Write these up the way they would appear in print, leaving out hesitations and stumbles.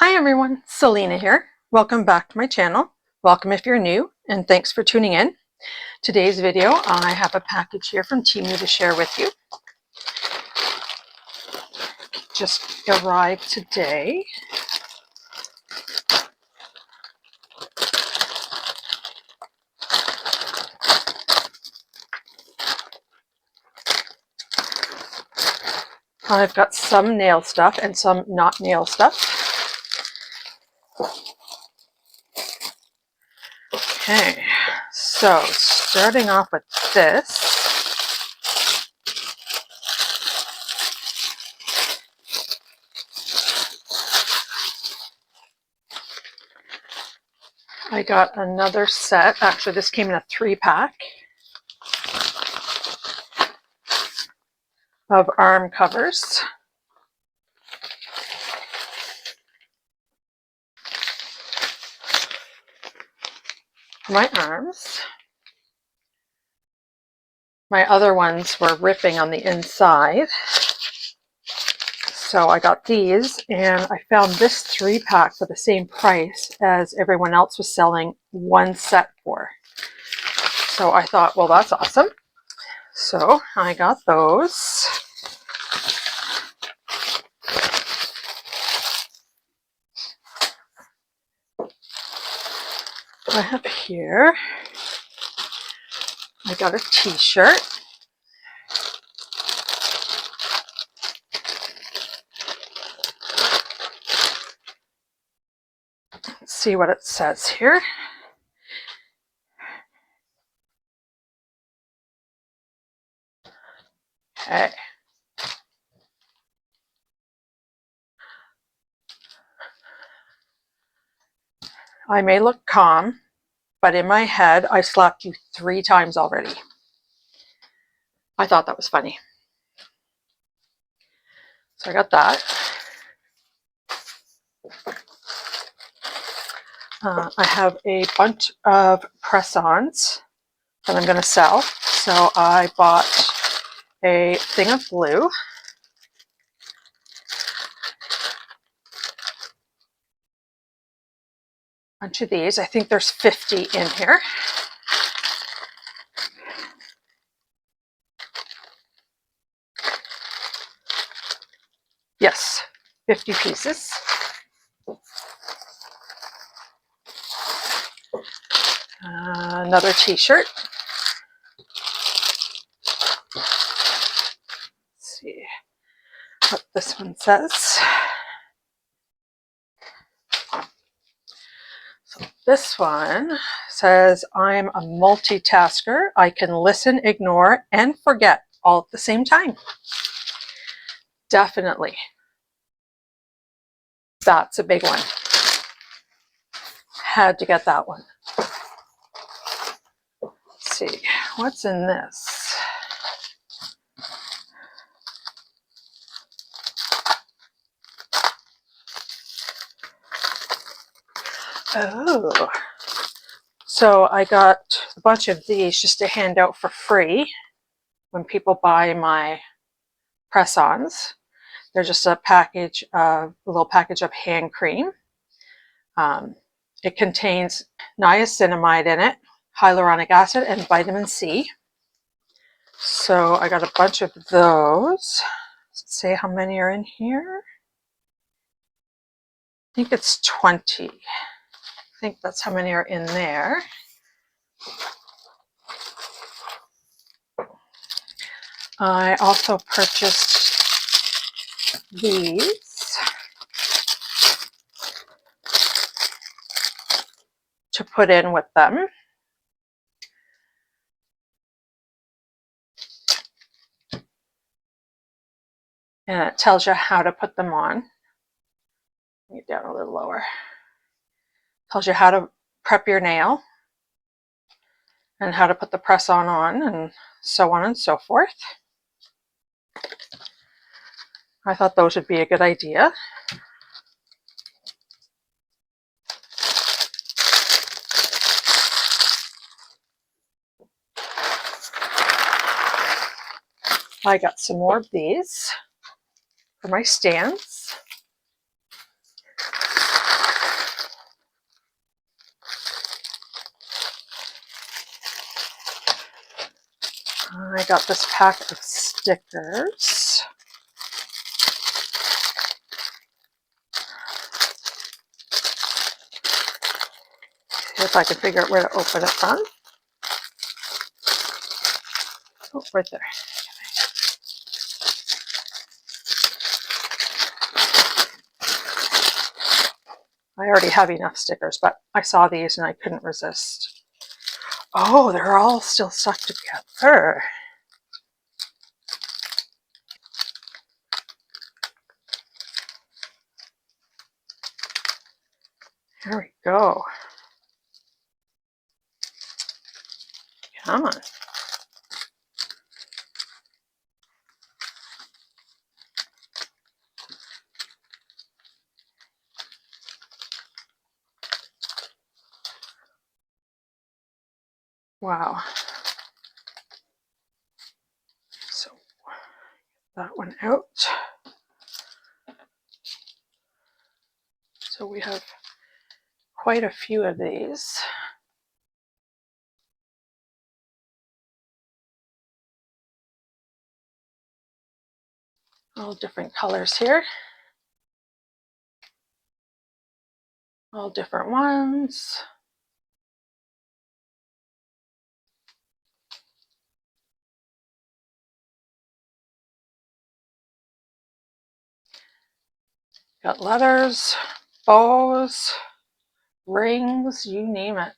Hi everyone, Selena here. Welcome back to my channel. Welcome if you're new, and thanks for tuning in. Today's video, I have a package here from Temu to share with you. Just arrived today. I've got some nail stuff and some not nail stuff. Okay, so starting off with this. I got another set. Actually, this came in a 3-pack of arm covers. For my arms. My other ones were ripping on the inside. So I got these, and I found this 3-pack for the same price as everyone else was selling one set for. So I thought, well, that's awesome. So I got those. I have here, I got a t-shirt. Let's see what it says here. Okay. I may look calm, but in my head, I slapped you 3 times already. I thought that was funny. So I got that. I have a bunch of press-ons that I'm going to sell. So I bought a thing of glue. Bunch of these. I think there's 50 in here. Yes, 50 pieces. Another t-shirt. Let's see what this one says. So this one says, I'm a multitasker. I can listen, ignore, and forget all at the same time. Definitely. That's a big one. Had to get that one. Let's see, what's in this? Oh, so I got a bunch of these just to hand out for free when people buy my press-ons. They're just a little package of hand cream. It contains niacinamide in it, hyaluronic acid, and vitamin C. So I got a bunch of those. Let's see how many are in here. I think it's 20. I think that's how many are in there. I also purchased these to put in with them. And it tells you how to put them on. Get down a little lower. Tells you how to prep your nail and how to put the press-on and so on and so forth. I thought those would be a good idea. I got some more of these for my stands. I got this pack of stickers. See if I can figure out where to open it from. Oh, right there. I already have enough stickers, but I saw these and I couldn't resist. Oh, they're all still stuck together. There we go. Come on. Wow. So that one out. So we have quite a few of these. All different colors here. All different ones. Got leathers, bows, rings, you name it.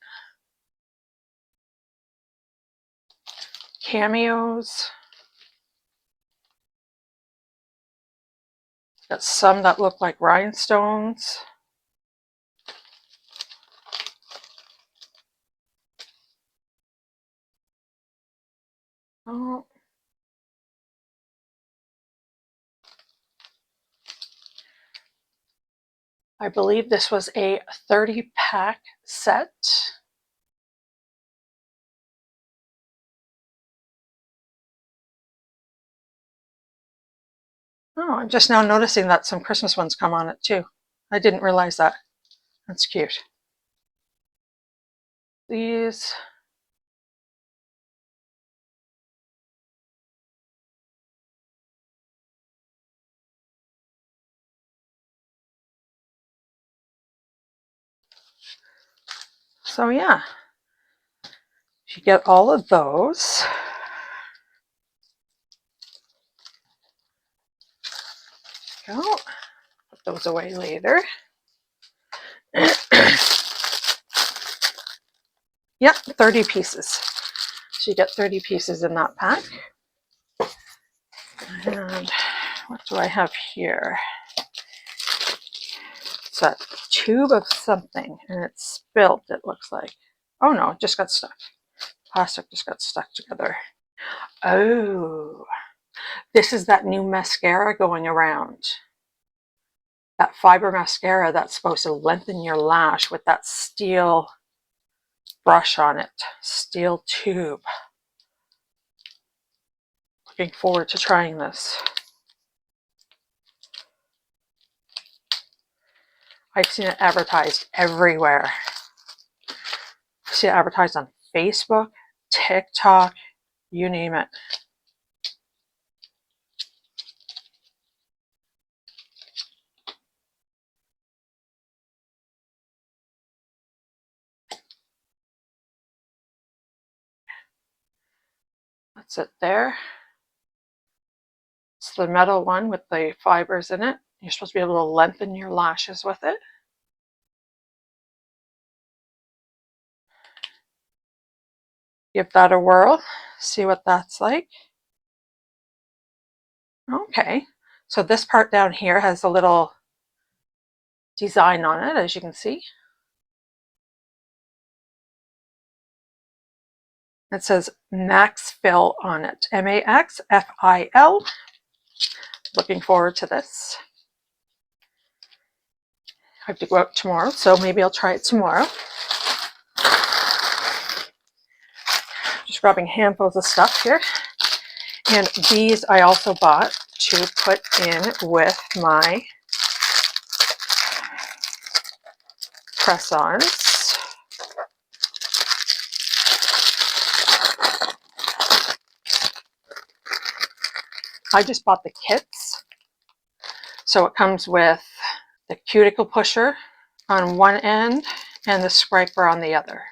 Cameos. Got some that look like rhinestones. Oh. I believe this was a 30-pack set. Oh, I'm just now noticing that some Christmas ones come on it too. I didn't realize that. That's cute. These. So yeah, you get all of those. Go. Put those away later. Yep, 30 pieces. So you get 30 pieces in that pack. And what do I have here? It's a tube of something and it's spilt, it looks like. Oh no, it just got stuck. Plastic just got stuck together. Oh, this is that new mascara going around. That fiber mascara that's supposed to lengthen your lash with that steel brush on it. Steel tube. Looking forward to trying this. I've seen it advertised everywhere. I've seen it advertised on Facebook, TikTok, you name it. That's it there. It's the metal one with the fibers in it. You're supposed to be able to lengthen your lashes with it. Give that a whirl. See what that's like. Okay. So this part down here has a little design on it, as you can see. It says Max Fill on it. MAXFIL. Looking forward to this. I have to go out tomorrow, so maybe I'll try it tomorrow. Just grabbing handfuls of stuff here. And these I also bought to put in with my press-ons. I just bought the kits. So it comes with the cuticle pusher on one end and the scraper on the other.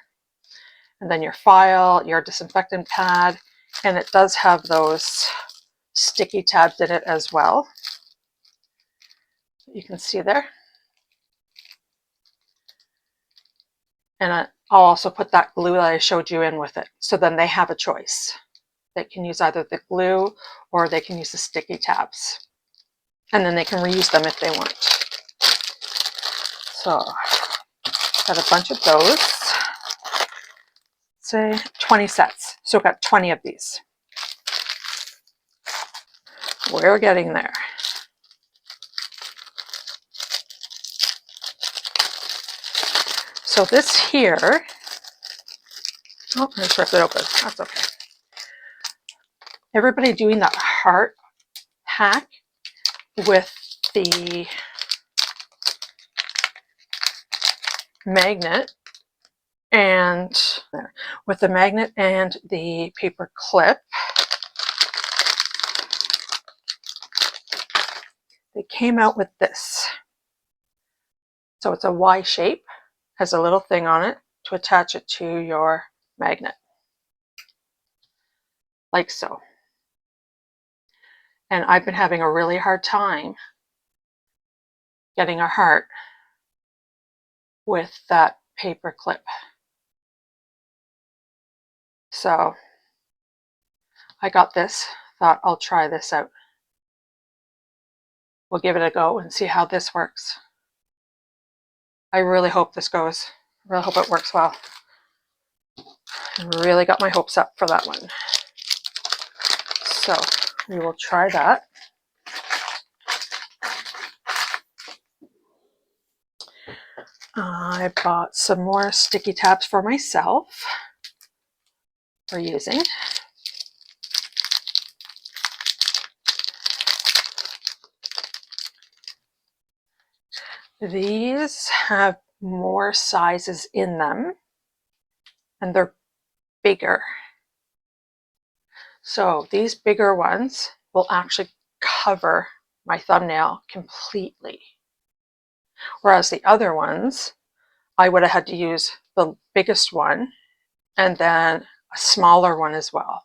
And then your file, your disinfectant pad, and it does have those sticky tabs in it as well. You can see there. And I'll also put that glue that I showed you in with it. So then they have a choice. They can use either the glue or they can use the sticky tabs. And then they can reuse them if they want. So, got a bunch of those. Say 20 sets. So I've got 20 of these. We're getting there. So this here, oh, I just ripped it open. That's okay. Everybody doing that heart hack with the magnet and the paper clip. They came out with this. So it's a Y shape, has a little thing on it to attach it to your magnet. Like so. And I've been having a really hard time getting a heart with that paper clip. So I got this, thought I'll try this out. We'll give it a go and see how this works. I really hope this goes. I really hope it works well. I really got my hopes up for that one. So we will try that. I bought some more sticky tabs for myself for using. These have more sizes in them and they're bigger. So these bigger ones will actually cover my thumbnail completely. Whereas the other ones, I would have had to use the biggest one and then a smaller one as well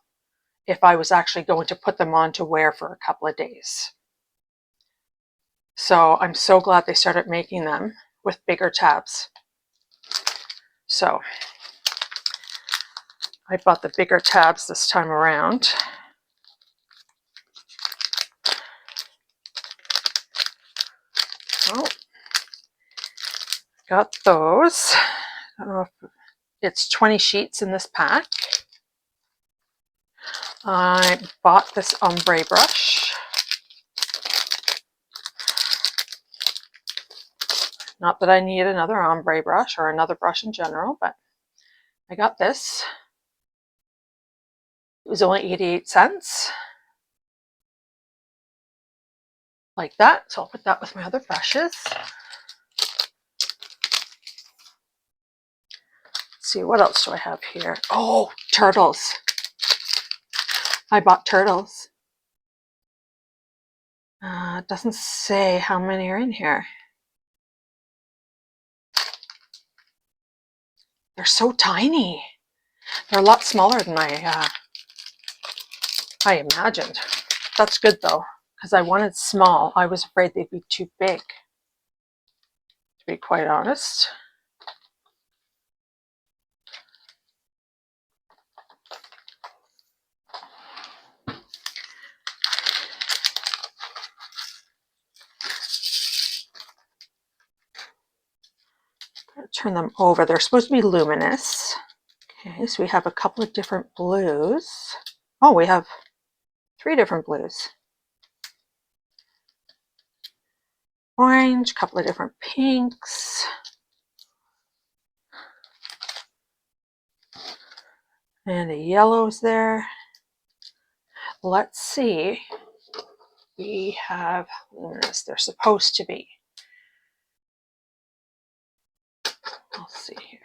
if I was actually going to put them on to wear for a couple of days. So I'm so glad they started making them with bigger tabs. So I bought the bigger tabs this time around. Oh, got those. I don't know if it's 20 sheets in this pack. I bought this ombre brush. Not that I need another ombre brush or another brush in general, but I got this. It was only 88 cents. Like that. So I'll put that with my other brushes. Let's see, what else do I have here? Oh, turtles. I bought turtles. It doesn't say how many are in here. They're so tiny. They're a lot smaller than I imagined. That's good though, because I wanted small. I was afraid they'd be too big, to be quite honest. Turn them over. They're supposed to be luminous. Okay, so we have a couple of different blues. Oh, we have 3 different blues. Orange, a couple of different pinks. And the yellows there. Let's see. We have luminous. They're supposed to be. I'll see here.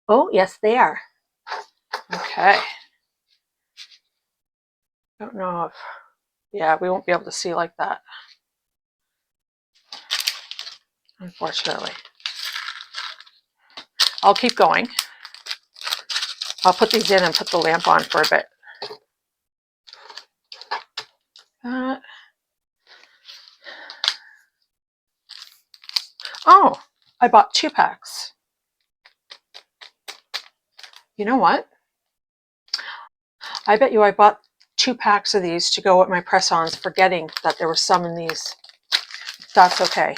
Oh, yes, they are. Okay. Don't know if, yeah, we won't be able to see like that, unfortunately. I'll keep going. I'll put these in and put the lamp on for a bit. Oh, I bought 2 packs. You know what? I bet you I bought 2 packs of these to go with my press-ons, forgetting that there were some in these. That's okay.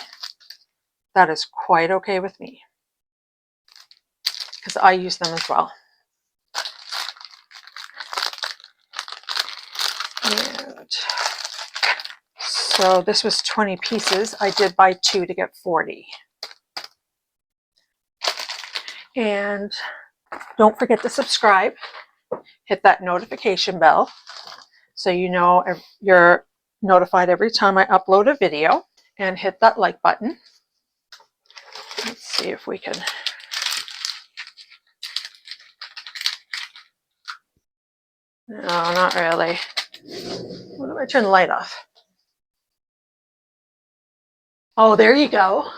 That is quite okay with me, because I use them as well. And so this was 20 pieces. I did buy 2 to get 40. And don't forget to subscribe. Hit that notification bell so you know you're notified every time I upload a video. And hit that like button. Let's see if we can. No, not really. What if I turn the light off? Oh, there you go.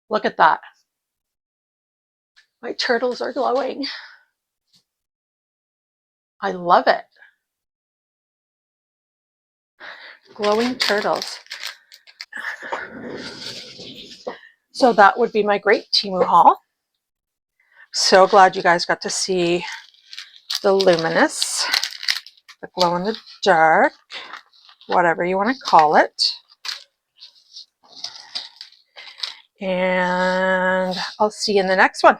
Look at that. My turtles are glowing. I love it. Glowing turtles. So that would be my great Temu haul. So glad you guys got to see the luminous, the glow in the dark, whatever you want to call it. And I'll see you in the next one.